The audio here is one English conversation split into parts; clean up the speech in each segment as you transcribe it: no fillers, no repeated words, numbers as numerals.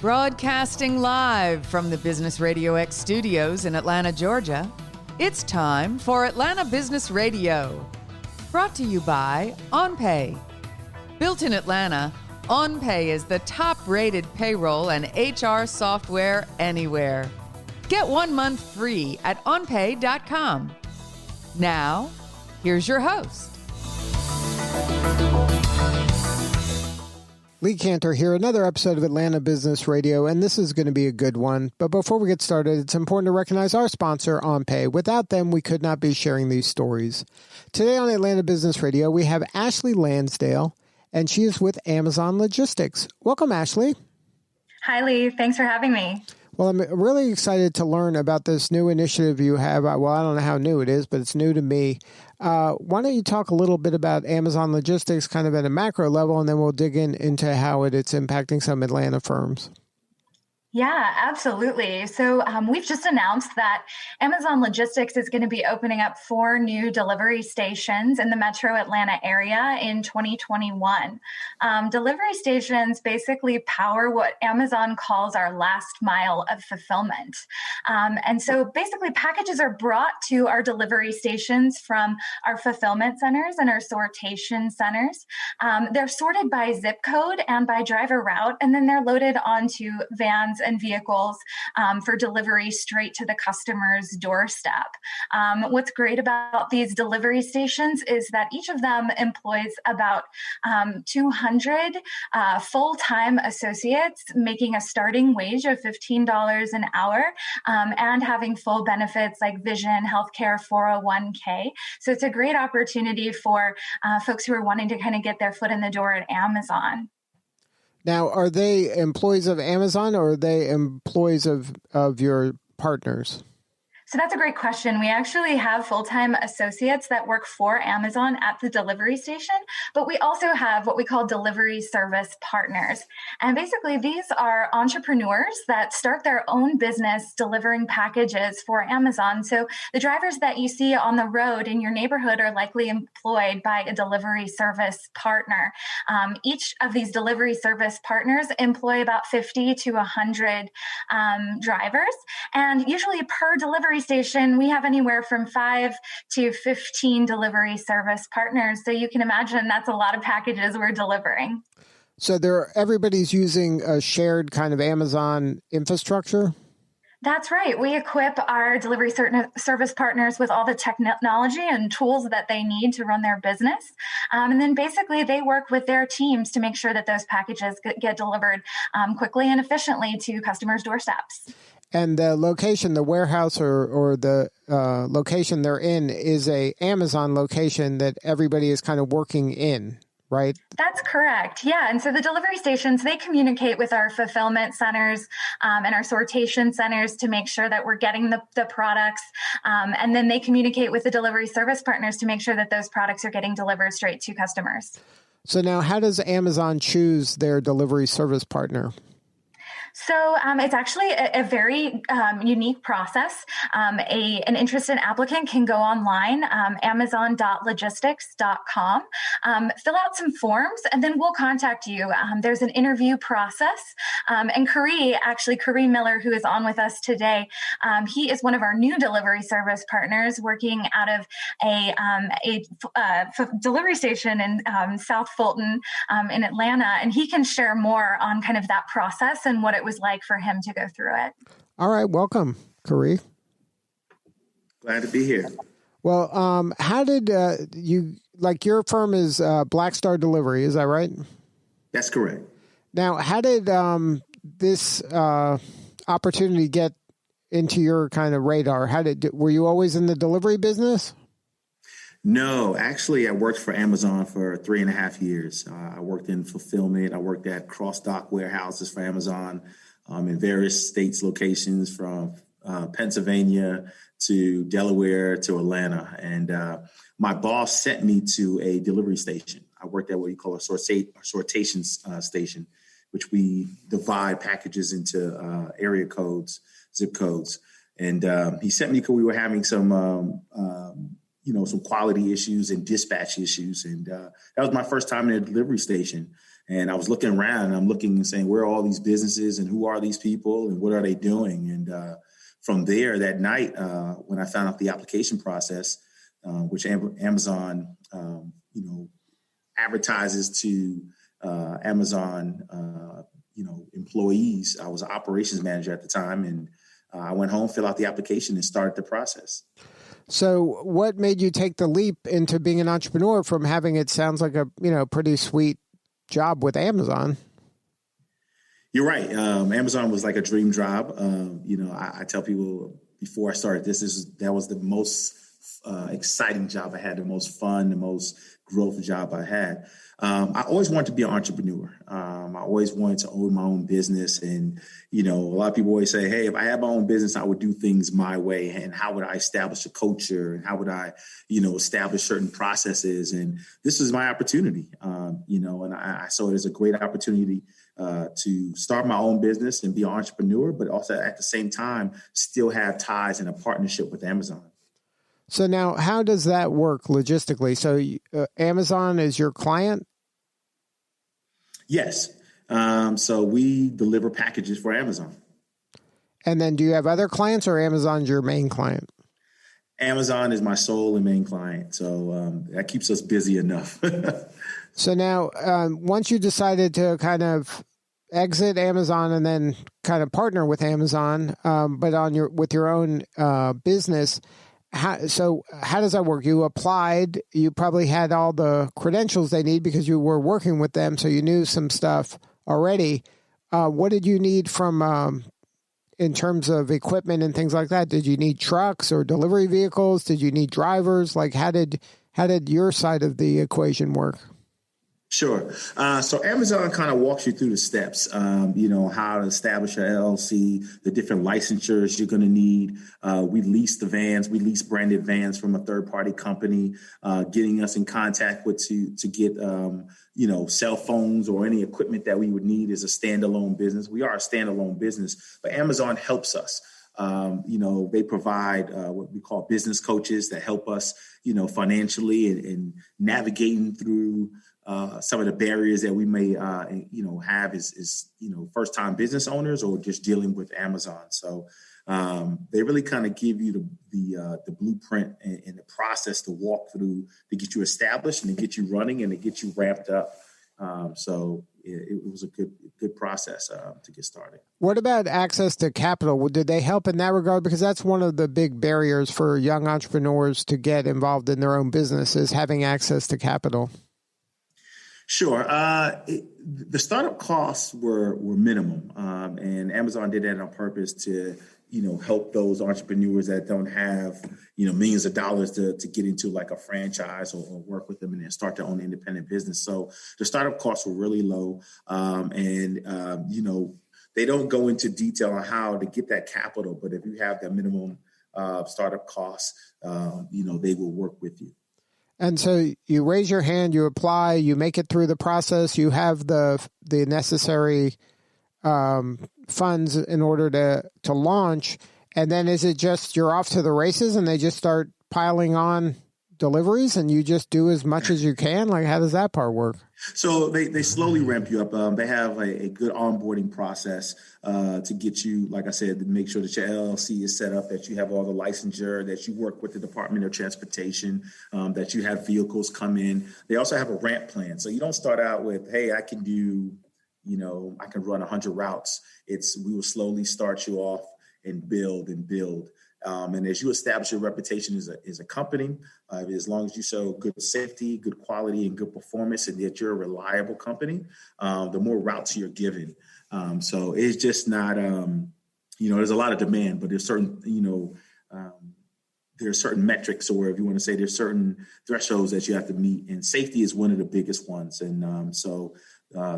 Broadcasting live from the Business Radio X studios in Atlanta, Georgia, it's time for Atlanta Business Radio. Brought to you by OnPay. Built in Atlanta, OnPay is the top-rated payroll and HR software anywhere. Get 1 month free at onpay.com. Now, here's your host. Lee Cantor here, another episode of Atlanta Business Radio, and this is going to be a good one. But before we get started, it's important to recognize our sponsor, OnPay. Without them, we could not be sharing these stories. Today on Atlanta Business Radio, we have Ashley Lansdale, and she is with Amazon Logistics. Welcome, Ashley. Hi, Lee. Thanks for having me. Well, I'm really excited to learn about this new initiative you have. Well, I don't know how new it is, but it's new to me. Why don't you talk a little bit about Amazon Logistics kind of at a macro level, and then we'll dig into how it's impacting some Atlanta firms. Yeah, absolutely. So we've just announced that Amazon Logistics is going to be opening up 4 new delivery stations in the metro Atlanta area in 2021. Delivery stations basically power what Amazon calls our last mile of fulfillment. And so basically packages are brought to our delivery stations from our fulfillment centers and our sortation centers. They're sorted by zip code and by driver route, and then they're loaded onto vans and vehicles for delivery straight to the customer's doorstep. What's great about these delivery stations is that each of them employs about 200 full-time associates, making a starting wage of $15 an hour, and having full benefits like vision, healthcare, 401k. So it's a great opportunity for folks who are wanting to kind of get their foot in the door at Amazon. Now, are they employees of Amazon or are they employees of your partners? So that's a great question. We actually have full-time associates that work for Amazon at the delivery station, but we also have what we call delivery service partners. And basically, these are entrepreneurs that start their own business delivering packages for Amazon. So the drivers that you see on the road in your neighborhood are likely employed by a delivery service partner. Each of these delivery service partners employ about 50 to 100 drivers. And usually per delivery station, we have anywhere from 5 to 15 delivery service partners. So you can imagine that's a lot of packages we're delivering. So everybody's using a shared kind of Amazon infrastructure? That's right. We equip our delivery service partners with all the technology and tools that they need to run their business. And then basically they work with their teams to make sure that those packages get delivered quickly and efficiently to customers' doorsteps. And the location, the warehouse or the location they're in is a Amazon location that everybody is kind of working in, right? That's correct. Yeah. And so the delivery stations, they communicate with our fulfillment centers and our sortation centers to make sure that we're getting the products. And then they communicate with the delivery service partners to make sure that those products are getting delivered straight to customers. So now how does Amazon choose their delivery service partner? So it's actually a very unique process. An interested applicant can go online, amazon.logistics.com, fill out some forms, and then we'll contact you. There's an interview process. And Khary Miller, who is on with us today, he is one of our new delivery service partners working out of a delivery station in South Fulton in Atlanta. And he can share more on kind of that process and what it was like for him to go through it. All right. Welcome, Khary. Glad to be here. Well, how did your firm is Black Star Delivery, is that right? That's correct. Now, how did this opportunity get into your kind of radar? Were you always in the delivery business? No, actually, I worked for Amazon for 3.5 years. I worked in fulfillment. I worked at cross-dock warehouses for Amazon in various states locations from Pennsylvania to Delaware to Atlanta. And my boss sent me to a delivery station. I worked at what you call a sortation station, which we divide packages into area codes, zip codes. And he sent me because we were having some some quality issues and dispatch issues. And that was my first time in a delivery station. And I was looking around and I'm looking and saying, where are all these businesses and who are these people and what are they doing? And from there that night, when I found out the application process, which Amazon, advertises to Amazon, employees. I was an operations manager at the time, and I went home, filled out the application, and started the process. So what made you take the leap into being an entrepreneur from having, it sounds like a, pretty sweet job with Amazon? You're right. Amazon was like a dream job. I tell people before I started that was the most exciting job I had, the most fun, the most growth job I had. I always wanted to be an entrepreneur. I always wanted to own my own business. And, a lot of people always say, hey, if I had my own business, I would do things my way. And how would I establish a culture? And how would I, establish certain processes? And this is my opportunity, and I saw it as a great opportunity to start my own business and be an entrepreneur, but also at the same time, still have ties and a partnership with Amazon. So now how does that work logistically? So Amazon is your client? Yes. So we deliver packages for Amazon. And then do you have other clients, or Amazon's your main client? Amazon is my sole and main client. So that keeps us busy enough. So now once you decided to kind of exit Amazon and then kind of partner with Amazon, but with your own business, how does that work? You applied, you probably had all the credentials they need because you were working with them, so you knew some stuff already. What did you need from in terms of equipment and things like that? Did you need trucks or delivery vehicles? Did you need drivers? Like how did your side of the equation work? Sure. So Amazon kind of walks you through the steps, how to establish your LLC, the different licensures you're going to need. We lease the vans. We lease branded vans from a third-party company, getting us in contact with to get, cell phones or any equipment that we would need as a standalone business. We are a standalone business, but Amazon helps us. They provide what we call business coaches that help us, financially and navigating through some of the barriers that we may, have as first-time business owners or just dealing with Amazon. So they really kind of give you the blueprint and the process to walk through to get you established and to get you running and to get you ramped up. So it was a good process to get started. What about access to capital? Did they help in that regard? Because that's one of the big barriers for young entrepreneurs to get involved in their own business, is having access to capital. Sure. The startup costs were minimum, and Amazon did that on purpose to, help those entrepreneurs that don't have, millions of dollars to get into like a franchise or work with them and then start their own independent business. So the startup costs were really low, they don't go into detail on how to get that capital, but if you have that minimum startup costs, they will work with you. And so you raise your hand, you apply, you make it through the process, you have the necessary funds in order to launch, and then is it just you're off to the races and they just start piling on deliveries and you just do as much as you can? Like, how does that part work? So they slowly ramp you up. They have a good onboarding process to get you, like I said, to make sure that your LLC is set up, that you have all the licensure, that you work with the Department of Transportation, that you have vehicles come in. They also have a ramp plan. So you don't start out with, hey, I can do, I can run 100 routes. We will slowly start you off and build. And as you establish your reputation as a company, as long as you show good safety, good quality, and good performance, and that you're a reliable company, the more routes you're given. So it's just not, there's a lot of demand, but there's certain, there are certain metrics, or if you want to say there's certain thresholds that you have to meet, and safety is one of the biggest ones. And so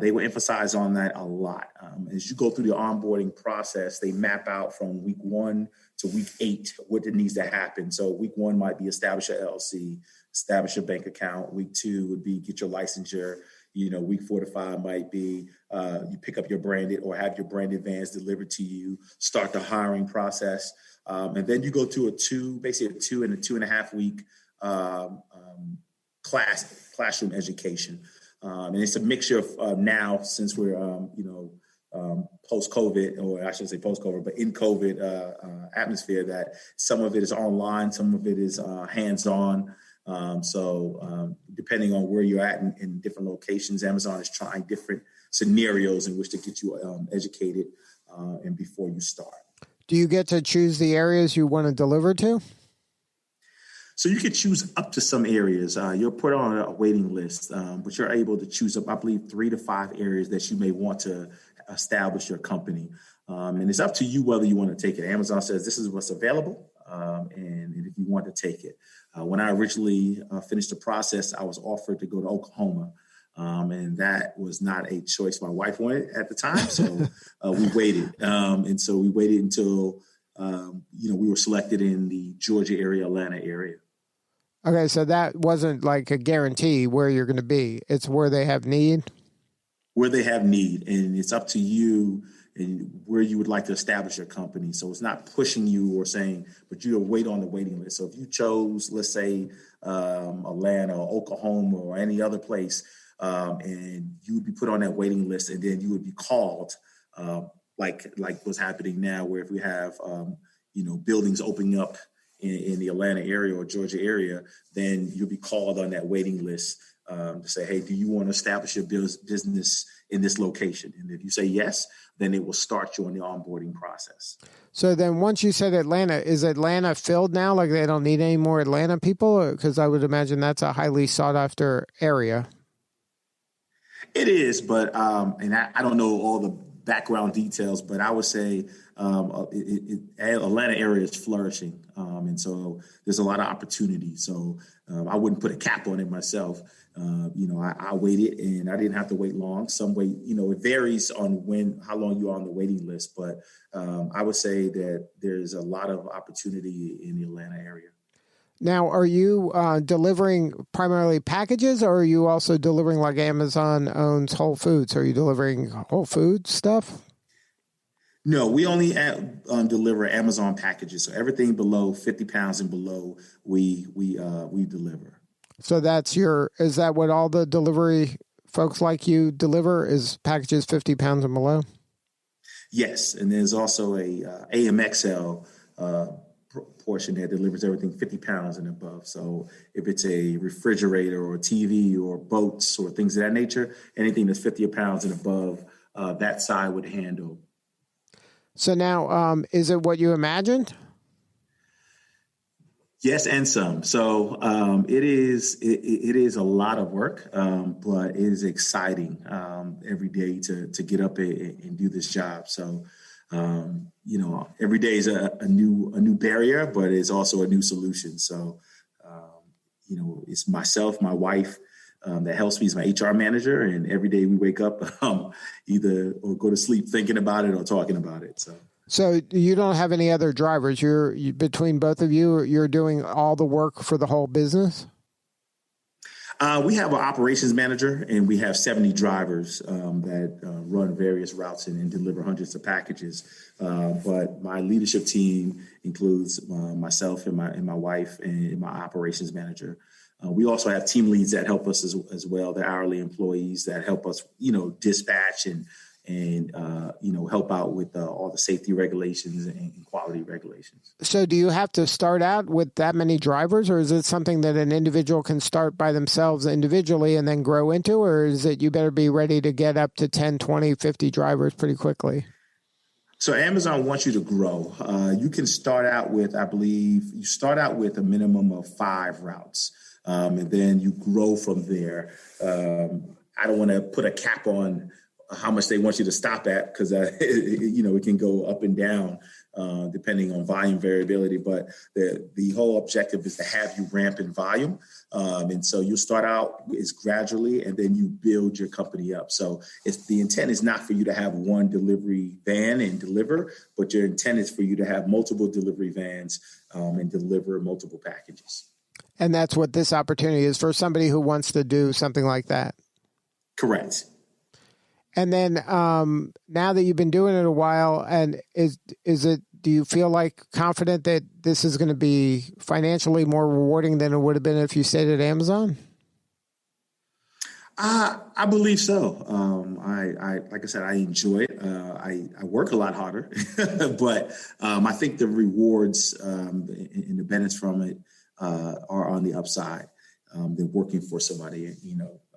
they will emphasize on that a lot. As you go through the onboarding process, they map out from week 1 to week 8 what needs to happen. So week 1 might be establish your LLC, establish your bank account. Week 2 would be get your licensure. Week 4 to 5 might be you pick up your branded or have your branded vans delivered to you, start the hiring process. And then you go to a 2 and a 2.5 week classroom education. And it's a mixture of now, since we're, post-COVID, or I shouldn't say post-COVID, but in COVID atmosphere, that some of it is online, some of it is hands-on. So depending on where you're at in different locations, Amazon is trying different scenarios in which to get you educated and before you start. Do you get to choose the areas you want to deliver to? So you can choose up to some areas. You're put on a waiting list, but you're able to choose up, I believe, 3 to 5 areas that you may want to establish your company. And it's up to you whether you want to take it. Amazon says this is what's available, and if you want to take it. When I originally finished the process, I was offered to go to Oklahoma, and that was not a choice my wife wanted at the time. So we waited, and so we waited until we were selected in the Georgia area, Atlanta area. Okay, so that wasn't like a guarantee where you're going to be. It's where they have need? Where they have need, and it's up to you and where you would like to establish your company. So it's not pushing you or saying, but you'll wait on the waiting list. So if you chose, let's say, Atlanta or Oklahoma or any other place, and you would be put on that waiting list, and then you would be called, like what's happening now, where if we have, buildings opening up in the Atlanta area or Georgia area, then you'll be called on that waiting list to say, hey, do you want to establish your business in this location? And if you say yes, then it will start you on the onboarding process. So then once you said Atlanta, is Atlanta filled now? Like they don't need any more Atlanta people? Because I would imagine that's a highly sought after area. It is, but and I don't know all the background details, but I would say Atlanta area is flourishing, and so there's a lot of opportunity. So I wouldn't put a cap on it myself. I waited, and I didn't have to wait long. Some wait, it varies on how long you're on the waiting list, but I would say that there's a lot of opportunity in the Atlanta area. Now, are you delivering primarily packages, or are you also delivering like Amazon owns Whole Foods? Are you delivering Whole Foods stuff? No, we only deliver Amazon packages. So everything below 50 pounds and below, we deliver. So is that what all the delivery folks like you deliver, is packages 50 pounds and below? Yes. And there's also a AMXL portion that delivers everything 50 pounds and above. So if it's a refrigerator or a TV or boats or things of that nature, anything that's 50 pounds and above, that side would handle. So now, is it what you imagined? Yes, and some. So it is a lot of work, but it is exciting every day to get up and do this job. So every day is a new barrier, but it's also a new solution. So it's myself, my wife, that helps me as my HR manager, and every day we wake up either or go to sleep thinking about it or talking about it. So you don't have any other drivers. You're between both of you, you're doing all the work for the whole business? We have an operations manager, and we have 70 drivers that run various routes and deliver hundreds of packages. But my leadership team includes myself and my wife and my operations manager. We also have team leads that help us as well. They're hourly employees that help us, dispatch and help out with all the safety regulations and quality regulations. So do you have to start out with that many drivers, or is it something that an individual can start by themselves individually and then grow into, or is it you better be ready to get up to 10, 20, 50 drivers pretty quickly? So Amazon wants you to grow. You can start out with, I believe, a minimum of 5 routes, and then you grow from there. I don't want to put a cap on how much they want you to stop at, because it can go up and down depending on volume variability. But the whole objective is to have you ramp in volume, and so you start out is gradually, and then you build your company up. So the intent is not for you to have one delivery van and deliver, but your intent is for you to have multiple delivery vans and deliver multiple packages. And that's what this opportunity is for somebody who wants to do something like that. Correct. And then now that you've been doing it a while, and do you feel confident that this is going to be financially more rewarding than it would have been if you stayed at Amazon? I believe so. I like I said, I enjoy it. I work a lot harder, but I think the rewards and the benefits from it are on the upside than working for somebody.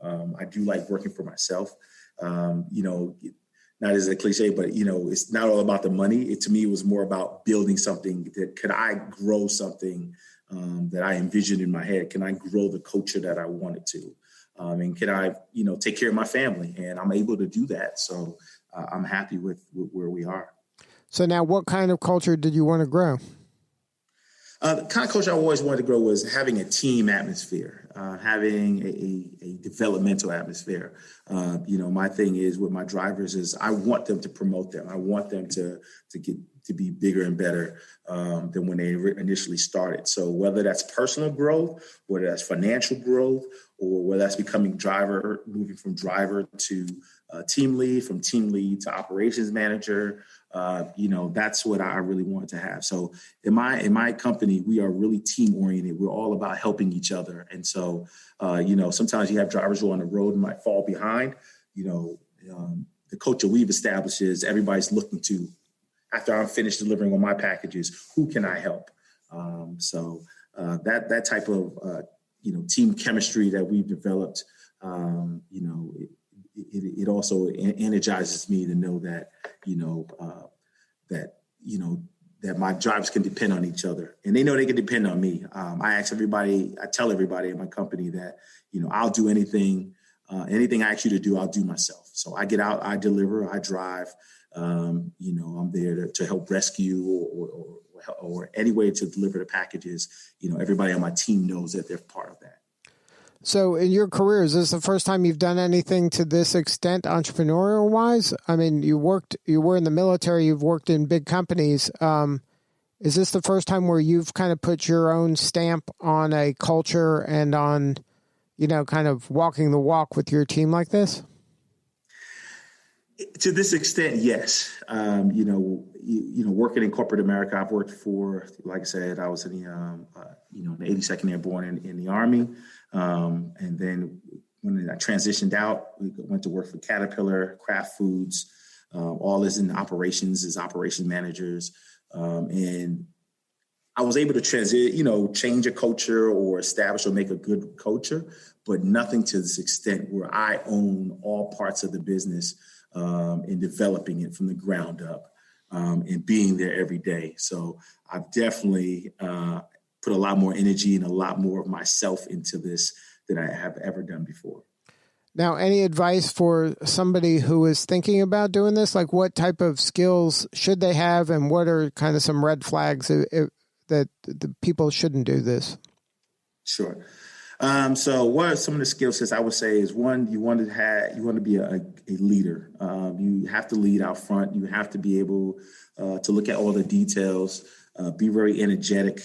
I do like working for myself. Not as a cliche, but it's not all about the money. To me, it was more about building something. That could I grow something that I envisioned in my head? Can I grow the culture that I wanted to? And can I, take care of my family? And I'm able to do that. So I'm happy with where we are. So now what kind of culture did you want to grow? The kind of culture I always wanted to grow was having a team atmosphere, having a developmental atmosphere. My thing is with my drivers is I want them to promote them. I want them to get to be bigger and better than when they initially started. So whether that's personal growth, whether that's financial growth, or whether that's moving from driver to team lead, from team lead to operations manager, that's what I really wanted to have. So in my company, we are really team oriented. We're all about helping each other. And so, sometimes you have drivers who are on the road and might fall behind. The culture we've established is everybody's looking to, after I'm finished delivering on my packages, who can I help? That type of, team chemistry that we've developed, it also energizes me to know that, that my drivers can depend on each other, and they know they can depend on me. I tell everybody in my company that, I'll do anything I ask you to do, I'll do myself. So I get out, I deliver, I drive, I'm there to help rescue or any way to deliver the packages. Everybody on my team knows that they're part of that. So in your career, is this the first time you've done anything to this extent entrepreneurial wise? I mean, you were in the military, you've worked in big companies. Is this the first time where you've kind of put your own stamp on a culture and on, kind of walking the walk with your team like this? To this extent, yes. Working in corporate America, I've worked for, like I said, I was in the 82nd Airborne in the Army. And then when I transitioned out, we went to work for Caterpillar, Kraft Foods, all as in operations, as operation managers. And I was able to change a culture or establish or make a good culture, but nothing to this extent where I own all parts of the business and developing it from the ground up and being there every day. So I've definitely put a lot more energy and a lot more of myself into this than I have ever done before. Now, any advice for somebody who is thinking about doing this? Like what type of skills should they have and what are kind of some red flags that the people shouldn't do this? Sure. So what are some of the skill sets I would say is one, you want to be a leader. You have to lead out front. You have to be able to look at all the details, be very energetic.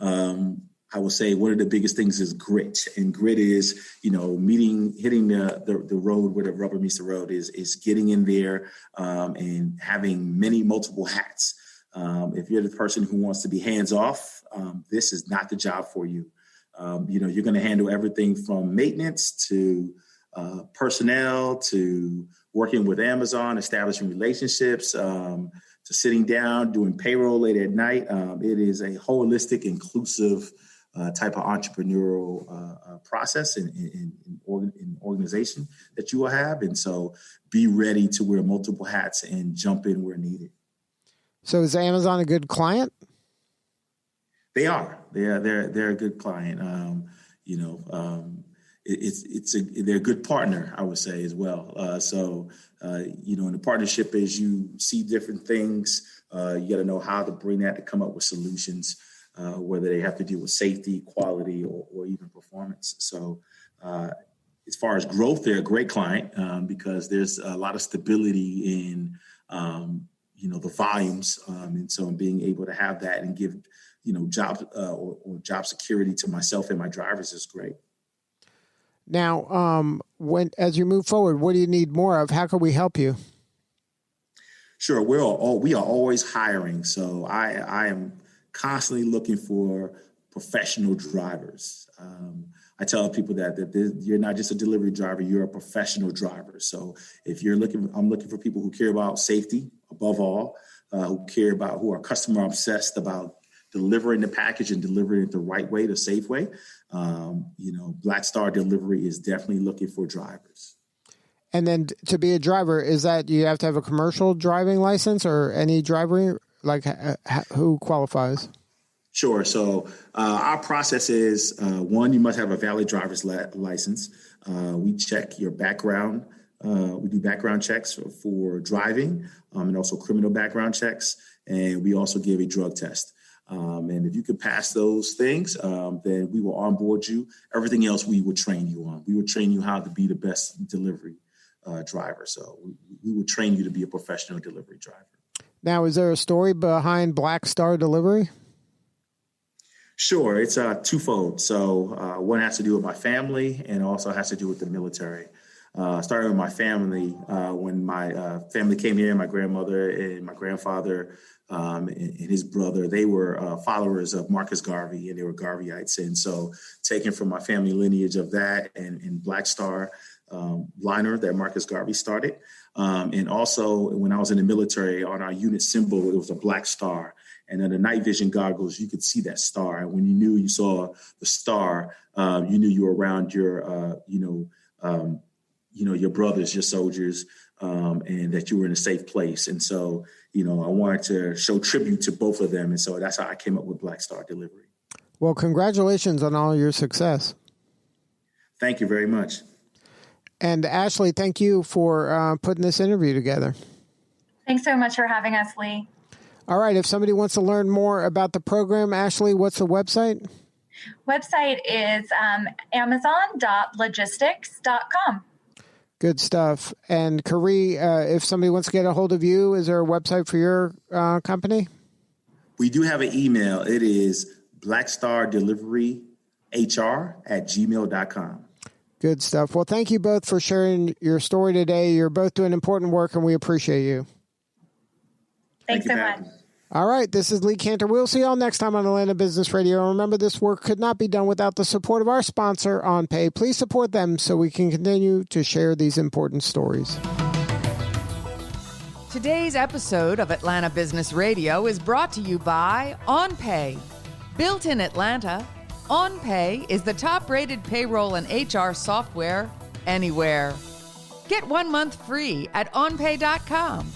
I will say one of the biggest things is grit, and grit is, hitting the road where the rubber meets the road is getting in there and having multiple hats. If you're the person who wants to be hands off, this is not the job for you. You're going to handle everything from maintenance to personnel to working with Amazon, establishing relationships, to sitting down, doing payroll late at night. It is a holistic, inclusive type of entrepreneurial process and organization that you will have. And so be ready to wear multiple hats and jump in where needed. So is Amazon a good client? They are. They're a good client. They're a good partner, I would say, as well. In the partnership, as you see different things, you got to know how to bring that to come up with solutions, whether they have to deal with safety, quality, or even performance. So as far as growth, they're a great client because there's a lot of stability in, the volumes. And so being able to have that and give, job or job security to myself and my drivers is great. Now, as you move forward, what do you need more of? How can we help you? Sure. We are always hiring. So I am constantly looking for professional drivers. I tell people that you're not just a delivery driver, you're a professional driver. So if I'm looking for people who care about safety above all, who are customer obsessed about delivering the package and delivering it the right way, the safe way. Black Star Delivery is definitely looking for drivers. And then to be a driver, is that you have to have a commercial driving license or any driver? Like who qualifies? Sure. So our process is, one, you must have a valid driver's license. We check your background. We do background checks for driving and also criminal background checks. And we also give a drug test. And if you can pass those things, then we will onboard you. Everything else we will train you on. We will train you how to be the best delivery driver. So we will train you to be a professional delivery driver. Now, is there a story behind Black Star Delivery? Sure. It's twofold. So one has to do with my family and also has to do with the military. Starting with my family, when my family came here, my grandmother and my grandfather and his brother, they were followers of Marcus Garvey, and they were Garveyites. And so taken from my family lineage of that and Black Star liner that Marcus Garvey started. And also when I was in the military, on our unit symbol, it was a black star. And under night vision goggles, you could see that star. And when you saw the star, you knew you were around your, your brothers, your soldiers, and that you were in a safe place. And so, I wanted to show tribute to both of them. And so that's how I came up with Black Star Delivery. Well, congratulations on all your success. Thank you very much. And Ashley, thank you for putting this interview together. Thanks so much for having us, Lee. All right. If somebody wants to learn more about the program, Ashley, what's the website? Website is amazon.logistics.com. Good stuff. And Khary, if somebody wants to get a hold of you, is there a website for your company? We do have an email. It is blackstardelivering.hr@gmail.com. Good stuff. Well, thank you both for sharing your story today. You're both doing important work, and we appreciate you. Thanks so much. All right. This is Lee Cantor. We'll see you all next time on Atlanta Business Radio. Remember, this work could not be done without the support of our sponsor, OnPay. Please support them so we can continue to share these important stories. Today's episode of Atlanta Business Radio is brought to you by OnPay. Built in Atlanta, OnPay is the top-rated payroll and HR software anywhere. Get 1 month free at onpay.com.